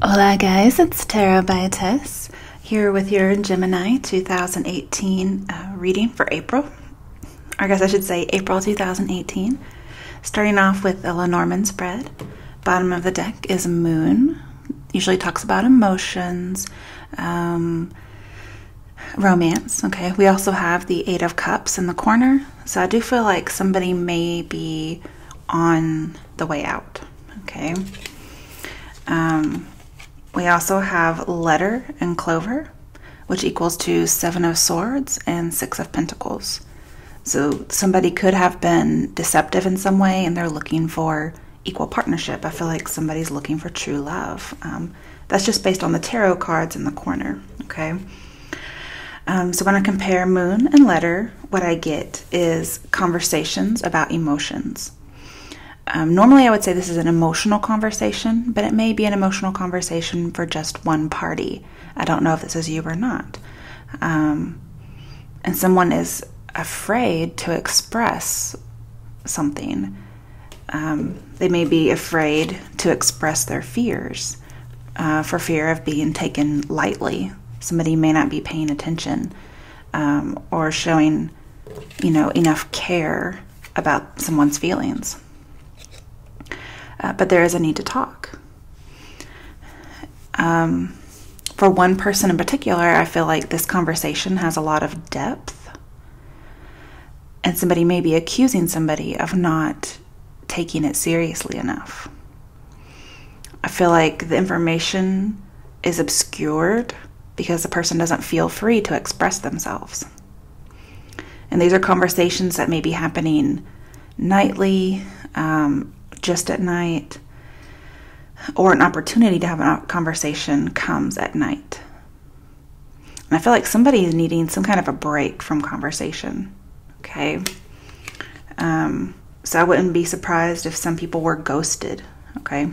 Hola guys, it's Tara by Tess here with your Gemini 2018 reading for April. Or I guess I should say April 2018. Starting off with a Lenormand spread. Bottom of the deck is Moon. Usually talks about emotions, romance. Okay, we also have the Eight of Cups in the corner. So I do feel like somebody may be on the way out. Okay. We also have Letter and Clover, which equals to Seven of Swords and Six of Pentacles. So somebody could have been deceptive in some way and they're looking for equal partnership. I feel like somebody's looking for true love. That's just based on the tarot cards in the corner, okay? So when I compare Moon and Letter, what I get is conversations about emotions. Normally I would say this is an emotional conversation, but it may be an emotional conversation for just one party. I don't know if this is you or not. And someone is afraid to express something. They may be afraid to express their fears for fear of being taken lightly. Somebody may not be paying attention or showing, enough care about someone's feelings. But there is a need to talk. For one person in particular, I feel like this conversation has a lot of depth. And somebody may be accusing somebody of not taking it seriously enough. I feel like the information is obscured because the person doesn't feel free to express themselves. And these are conversations that may be happening nightly, just at night, or an opportunity to have a conversation comes at night. And I feel like somebody is needing some kind of a break from conversation, okay? So I wouldn't be surprised if some people were ghosted, okay?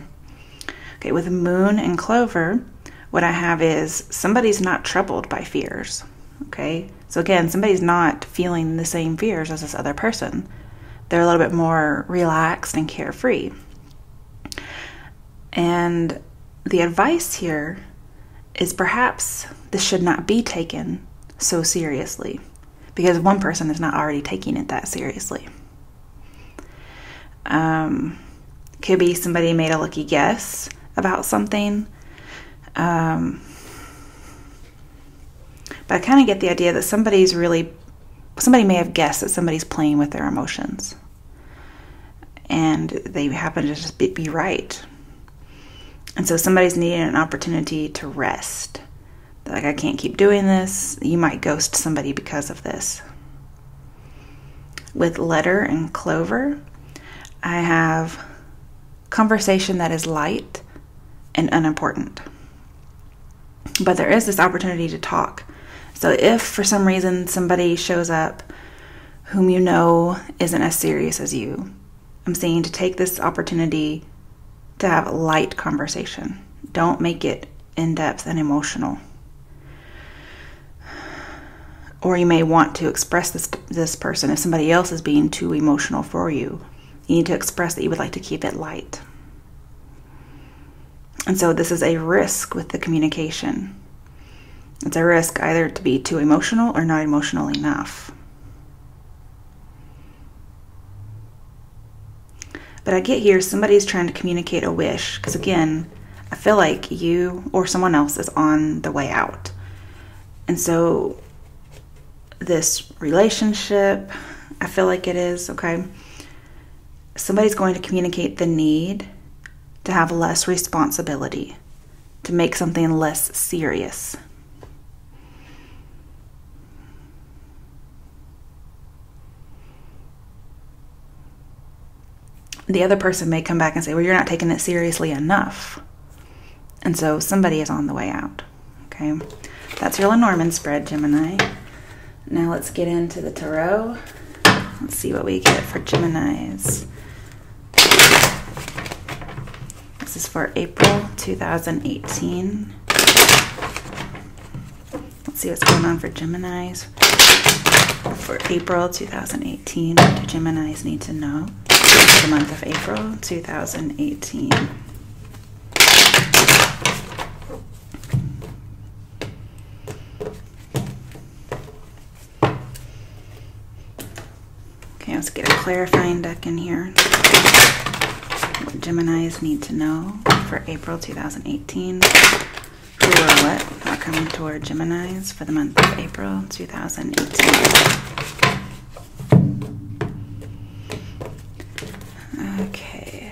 Okay, with Moon and Clover, what I have is somebody's not troubled by fears, okay? So again, somebody's not feeling the same fears as this other person. They're a little bit more relaxed and carefree. And the advice here is perhaps this should not be taken so seriously because one person is not already taking it that seriously. Could be somebody made a lucky guess about something. But I kind of get the idea that somebody may have guessed that somebody's playing with their emotions. And they happen to just be right. And so somebody's needing an opportunity to rest. They're like, I can't keep doing this. You might ghost somebody because of this. With Letter and Clover, I have conversation that is light and unimportant. But there is this opportunity to talk. So if for some reason somebody shows up whom you know isn't as serious as you, I'm saying to take this opportunity to have a light conversation. Don't make it in-depth and emotional. Or you may want to express this person if somebody else is being too emotional for you. You need to express that you would like to keep it light. And so this is a risk with the communication. It's a risk either to be too emotional or not emotional enough. But I get here, somebody's trying to communicate a wish. Because again, I feel like you or someone else is on the way out. And so this relationship, I feel like it is, okay? Somebody's going to communicate the need to have less responsibility, to make something less serious. The other person may come back and say, well, you're not taking it seriously enough. And so somebody is on the way out. Okay, that's your Lenormand spread, Gemini. Now let's get into the tarot. Let's see what we get for Geminis. This is for April 2018. Let's see what's going on for Geminis. For April 2018, what do Geminis need to know? The month of April 2018. let's get a clarifying deck in here. What Geminis need to know for April 2018. Who or what are coming toward Geminis for the month of April 2018. Okay.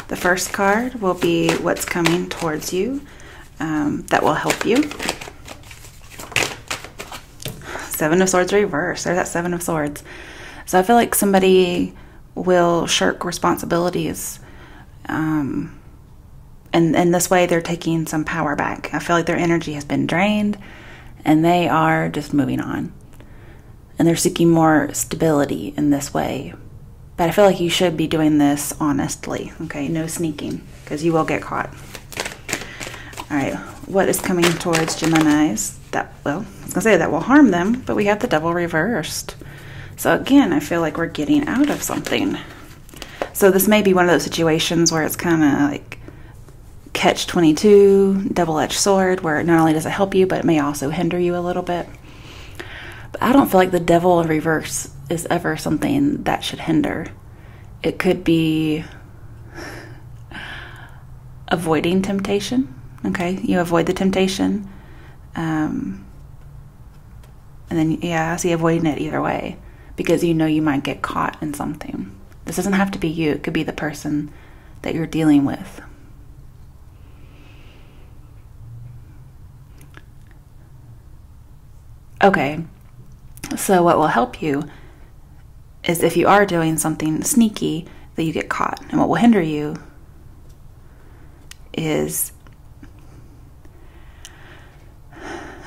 The first card will be what's coming towards you that will help you. Seven of Swords reversed. There's that Seven of Swords. So I feel like somebody will shirk responsibilities. And this way they're taking some power back. I feel like their energy has been drained and they are just moving on. And they're seeking more stability in this way. But I feel like you should be doing this honestly, okay? No sneaking, because you will get caught. All right, what is coming towards Geminis? That, well, I was gonna say that will harm them, but we have the Devil reversed. So again, I feel like we're getting out of something. So this may be one of those situations where it's kind of like catch-22, double-edged sword, where not only does it help you, but it may also hinder you a little bit. But I don't feel like the Devil in reverse is ever something that should hinder. It could be avoiding temptation. Okay, you avoid the temptation. And then, yeah, I see avoiding it either way because you know you might get caught in something. This doesn't have to be you. It could be the person that you're dealing with. Okay, so what will help you is if you are doing something sneaky that you get caught. And what will hinder you is,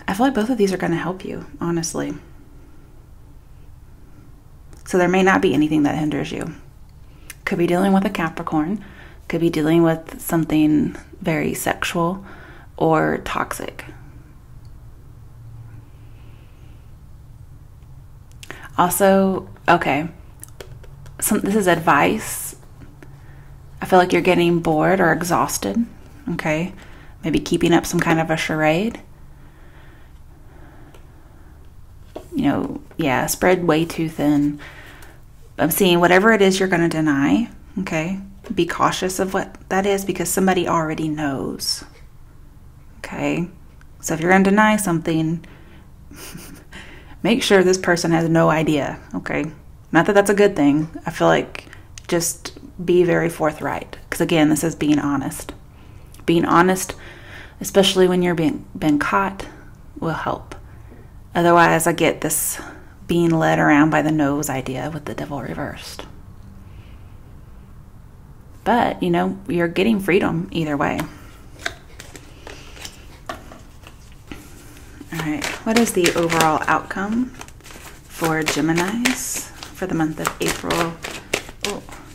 I feel like both of these are going to help you, honestly. So there may not be anything that hinders you. Could be dealing with a Capricorn, could be dealing with something very sexual or toxic. Also, okay, this is advice. I feel like you're getting bored or exhausted, okay? Maybe keeping up some kind of a charade. You know, yeah, spread way too thin. I'm seeing whatever it is you're going to deny, okay? Be cautious of what that is because somebody already knows, okay? So if you're going to deny something, make sure this person has no idea, okay? Not that that's a good thing. I feel like just be very forthright. Because again, this is being honest. Being honest, especially when you're been caught, will help. Otherwise, I get this being led around by the nose idea with the Devil reversed. But, you know, you're getting freedom either way. All right, what is the overall outcome for Geminis for the month of April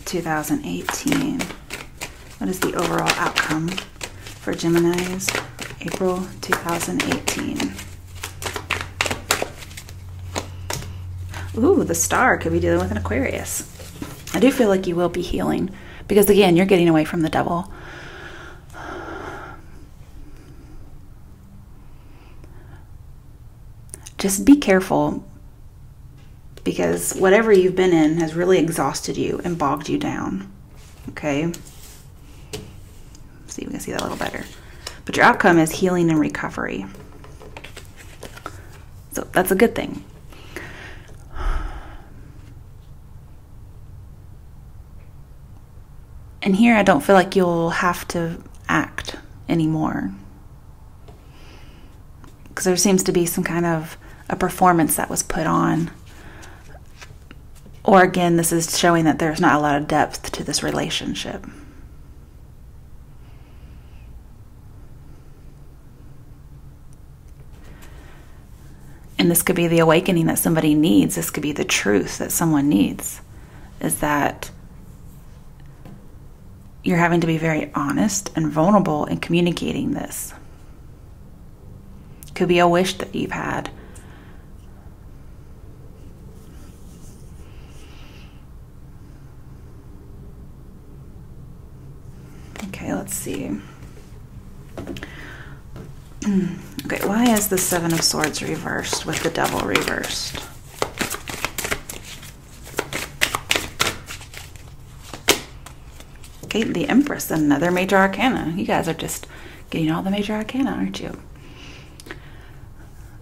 2018? What is the overall outcome for Geminis April 2018? Ooh, the Star could be dealing with an Aquarius. I do feel like you will be healing because, again, you're getting away from the Devil. Just be careful because whatever you've been in has really exhausted you and bogged you down. Okay? See, we can see that a little better. But your outcome is healing and recovery. So that's a good thing. And here I don't feel like you'll have to act anymore. Because there seems to be some kind of a performance that was put on. Or again, this is showing that there's not a lot of depth to this relationship. And this could be the awakening that somebody needs. This could be the truth that someone needs. Is that you're having to be very honest and vulnerable in communicating this. Could be a wish that you've had. Okay, let's see. Okay, why is the Seven of Swords reversed with the Devil reversed? Okay, the Empress, another major arcana. You guys are just getting all the major arcana, aren't you?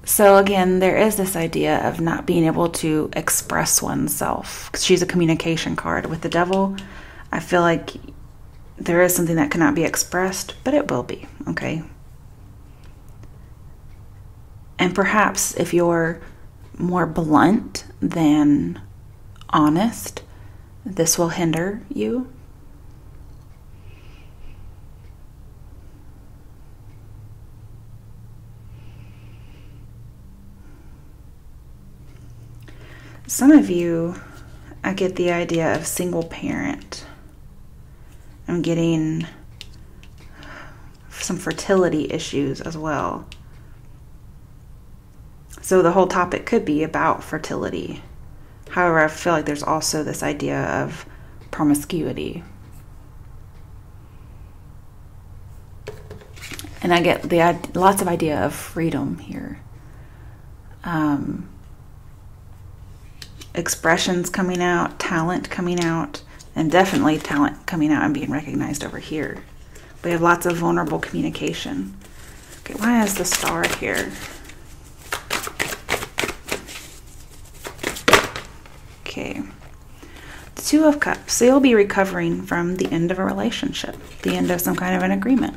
So again, there is this idea of not being able to express oneself. She's a communication card. With the Devil, I feel like there is something that cannot be expressed, but it will be, okay? And perhaps if you're more blunt than honest, this will hinder you. Some of you, I get the idea of single parent. I'm getting some fertility issues as well. So the whole topic could be about fertility. However, I feel like there's also this idea of promiscuity. And I get lots of idea of freedom here. Expressions coming out, talent coming out, and definitely talent coming out and being recognized over here. We have lots of vulnerable communication. Okay, why is the Star here? Okay, Two of Cups. So you'll be recovering from the end of a relationship, the end of some kind of an agreement.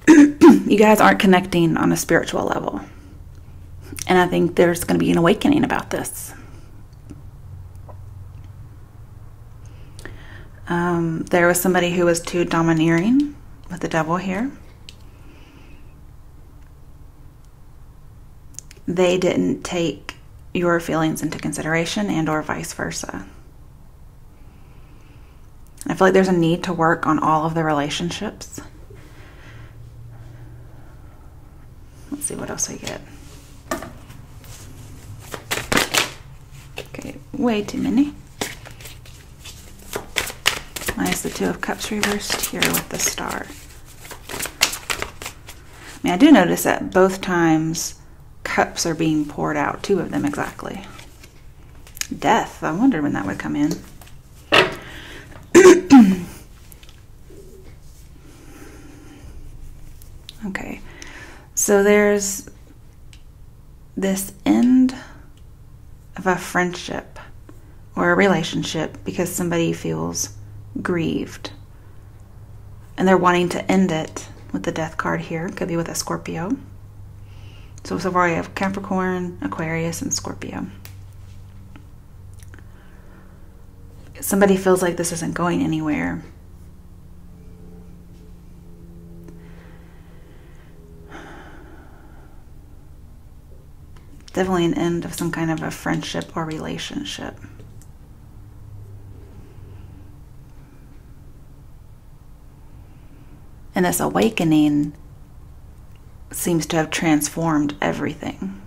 You guys aren't connecting on a spiritual level. And I think there's going to be an awakening about this. There was somebody who was too domineering with the Devil here. They didn't take your feelings into consideration, and or vice versa. I feel like there's a need to work on all of the relationships. Let's see what else we get. Okay, way too many. Why is the Two of Cups reversed here with the Star? I mean, I do notice that both times cups are being poured out, two of them exactly. Death, I wondered when that would come in. Okay, so there's this end of a friendship or a relationship because somebody feels grieved and they're wanting to end it with the Death card here. Could be with a Scorpio. So far we have Capricorn, Aquarius, and Scorpio. Somebody feels like this isn't going anywhere. Definitely an end of some kind of a friendship or relationship. And this awakening seems to have transformed everything.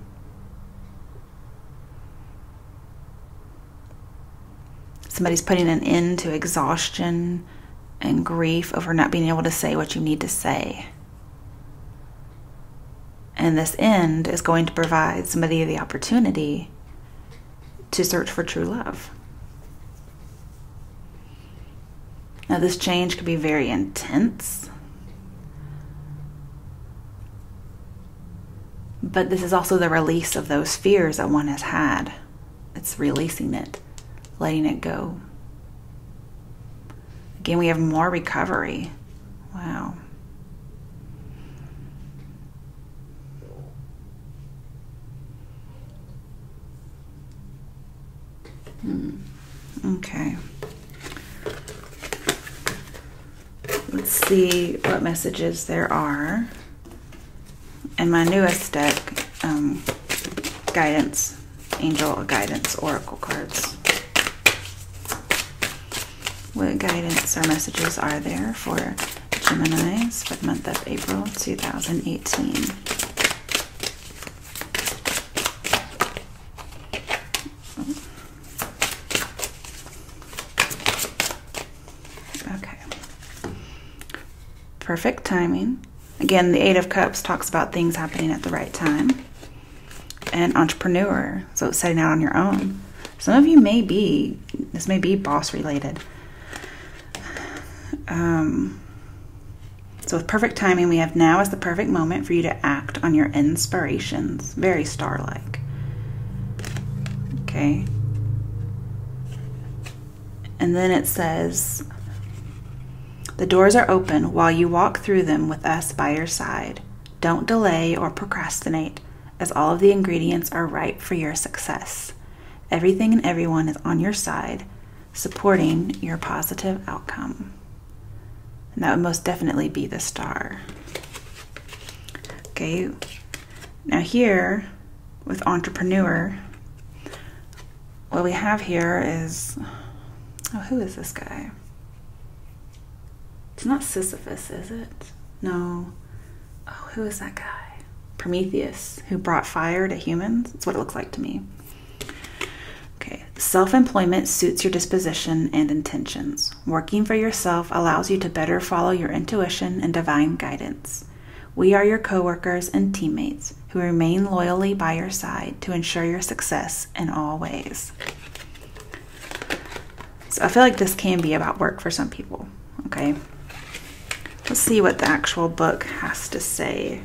Somebody's putting an end to exhaustion and grief over not being able to say what you need to say. And this end is going to provide somebody the opportunity to search for true love. Now, this change could be very intense. But this is also the release of those fears that one has had. It's releasing it, letting it go. Again, we have more recovery. Wow. Okay. Let's see what messages there are. And my newest deck, guidance, angel guidance, oracle cards. What guidance or messages are there for Geminis for the month of April 2018? Okay. Perfect timing. Again, the Eight of Cups talks about things happening at the right time. And entrepreneur, so it's setting out on your own. Some of you this may be boss related. So with perfect timing, we have now is the perfect moment for you to act on your inspirations. Very star-like. Okay. And then it says, the doors are open while you walk through them with us by your side. Don't delay or procrastinate, as all of the ingredients are ripe for your success. Everything and everyone is on your side, supporting your positive outcome. And that would most definitely be the star. Okay, now here with entrepreneur, what we have here is, oh, who is this guy? It's not Sisyphus, is it? No. Oh, who is that guy? Prometheus, who brought fire to humans. That's what it looks like to me. Okay, self-employment suits your disposition and intentions. Working for yourself allows you to better follow your intuition and divine guidance. We are your co-workers and teammates who remain loyally by your side to ensure your success in all ways. So I feel like this can be about work for some people, okay? Let's see what the actual book has to say.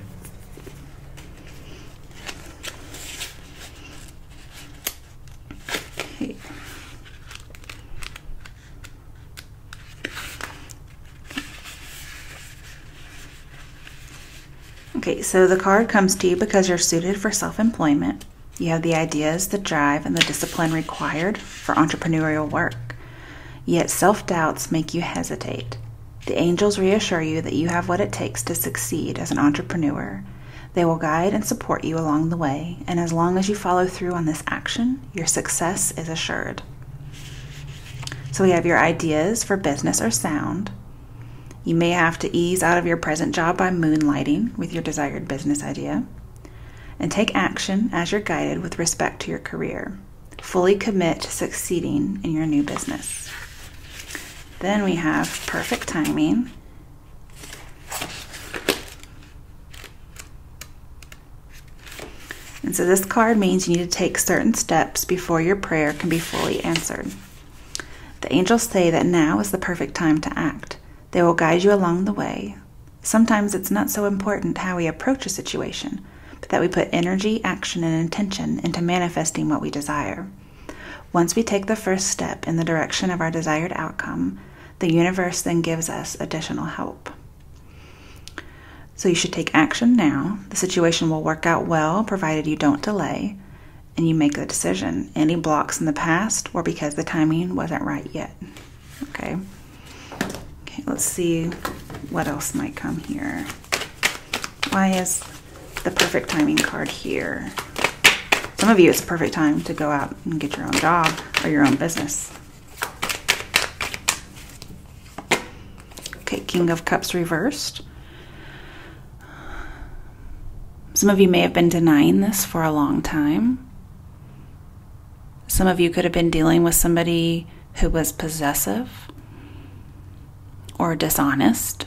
Okay, so the card comes to you because you're suited for self-employment. You have the ideas, the drive, and the discipline required for entrepreneurial work. Yet self-doubts make you hesitate. The angels reassure you that you have what it takes to succeed as an entrepreneur. They will guide and support you along the way, and as long as you follow through on this action, your success is assured. So we have your ideas for business or sound. You may have to ease out of your present job by moonlighting with your desired business idea. And take action as you're guided with respect to your career. Fully commit to succeeding in your new business. Then we have perfect timing. And so this card means you need to take certain steps before your prayer can be fully answered. The angels say that now is the perfect time to act. They will guide you along the way. Sometimes it's not so important how we approach a situation, but that we put energy, action, and intention into manifesting what we desire. Once we take the first step in the direction of our desired outcome, the universe then gives us additional help. So you should take action now. The situation will work out well, provided you don't delay, and you make the decision. Any blocks in the past or because the timing wasn't right yet. Okay. Okay, let's see what else might come here. Why is the perfect timing card here? Some of you, it's a perfect time to go out and get your own job or your own business. Okay, King of Cups reversed. Some of you may have been denying this for a long time. Some of you could have been dealing with somebody who was possessive or dishonest.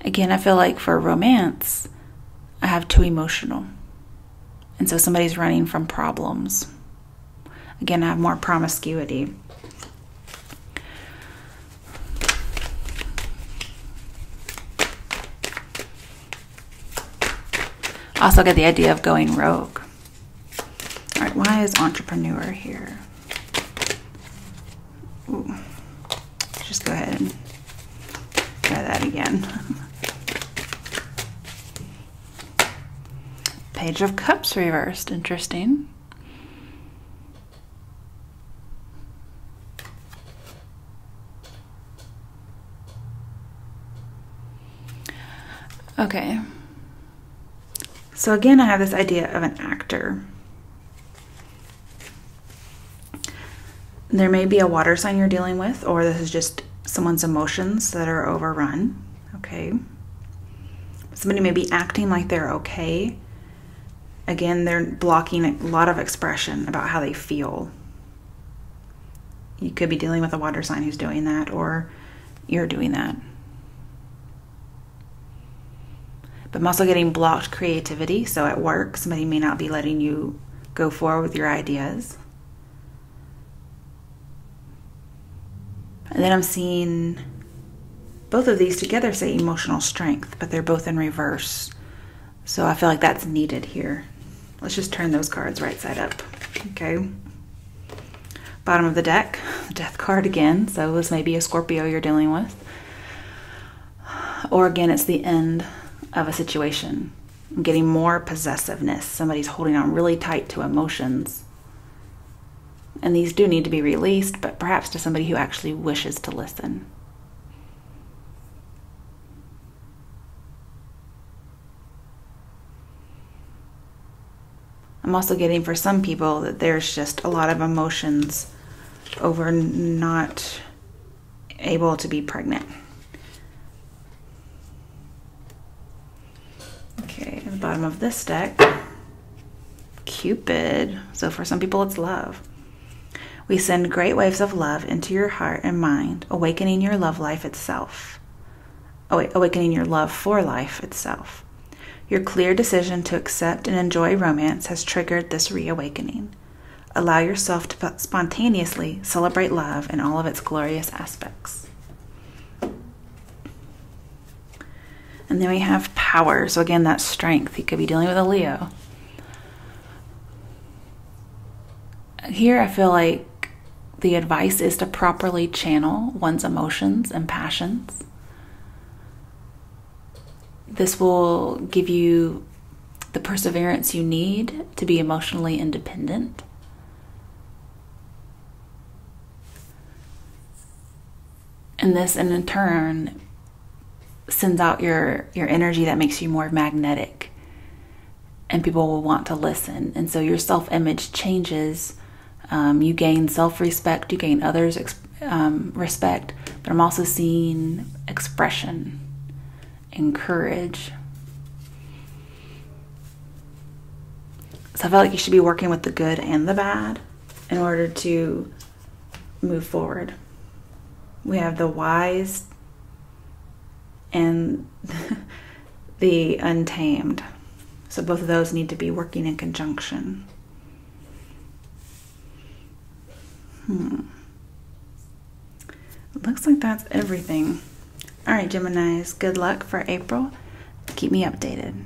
Again, I feel like for romance, I have too emotional. And so somebody's running from problems. Again, I have more promiscuity. I also get the idea of going rogue. All right, why is entrepreneur here? Ooh. Just go ahead and try that again. Page of Cups reversed. Interesting. Okay. So again, I have this idea of an actor. There may be a water sign you're dealing with, or this is just someone's emotions that are overrun. Okay. Somebody may be acting like they're okay. Again, they're blocking a lot of expression about how they feel. You could be dealing with a water sign who's doing that, or you're doing that. But I'm also getting blocked creativity. So at work, somebody may not be letting you go forward with your ideas. And then I'm seeing both of these together say emotional strength, but they're both in reverse. So I feel like that's needed here. Let's just turn those cards right side up. Okay. Bottom of the deck, Death card again. So this may be a Scorpio you're dealing with. Or again, it's the end of a situation. I'm getting more possessiveness. Somebody's holding on really tight to emotions. And these do need to be released, but perhaps to somebody who actually wishes to listen. I'm also getting for some people that there's just a lot of emotions over not able to be pregnant. Okay, at the bottom of this deck, Cupid. So for some people it's love. We send great waves of love into your heart and mind, awakening your love life itself. Awakening your love for life itself. Your clear decision to accept and enjoy romance has triggered this reawakening. Allow yourself to spontaneously celebrate love in all of its glorious aspects. And then we have power. So again, that's strength. You could be dealing with a Leo. Here I feel like the advice is to properly channel one's emotions and passions. This will give you the perseverance you need to be emotionally independent. And this, in turn, sends out your energy that makes you more magnetic. And people will want to listen. And so your self-image changes. You gain self-respect, you gain others' respect, but I'm also seeing expression and courage. So I feel like you should be working with the good and the bad in order to move forward. We have the wise and the untamed. So both of those need to be working in conjunction. Looks like that's everything. All right, Geminis, good luck for April. Keep me updated.